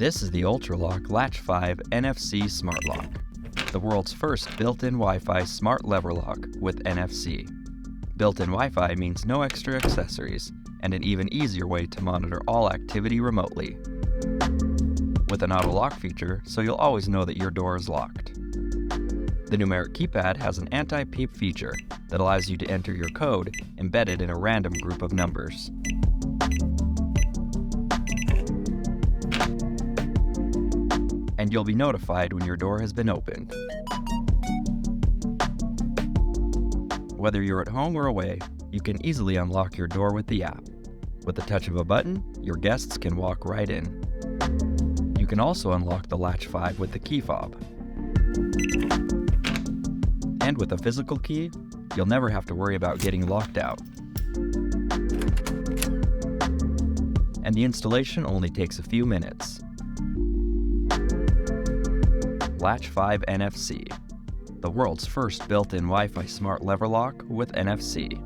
This is the ULTRALOQ Latch 5 NFC Smart Lock, the world's first built-in Wi-Fi smart lever lock with NFC. Built-in Wi-Fi means no extra accessories and an even easier way to monitor all activity remotely. With an auto lock feature, so you'll always know that your door is locked. The numeric keypad has an anti-peep feature that allows you to enter your code embedded in a random group of numbers. And you'll be notified when your door has been opened. Whether you're at home or away, you can easily unlock your door with the app. With the touch of a button, your guests can walk right in. You can also unlock the Latch 5 with the key fob. And with a physical key, you'll never have to worry about getting locked out. And the installation only takes a few minutes. Latch 5 NFC, the world's first built-in Wi-Fi smart lever lock with NFC.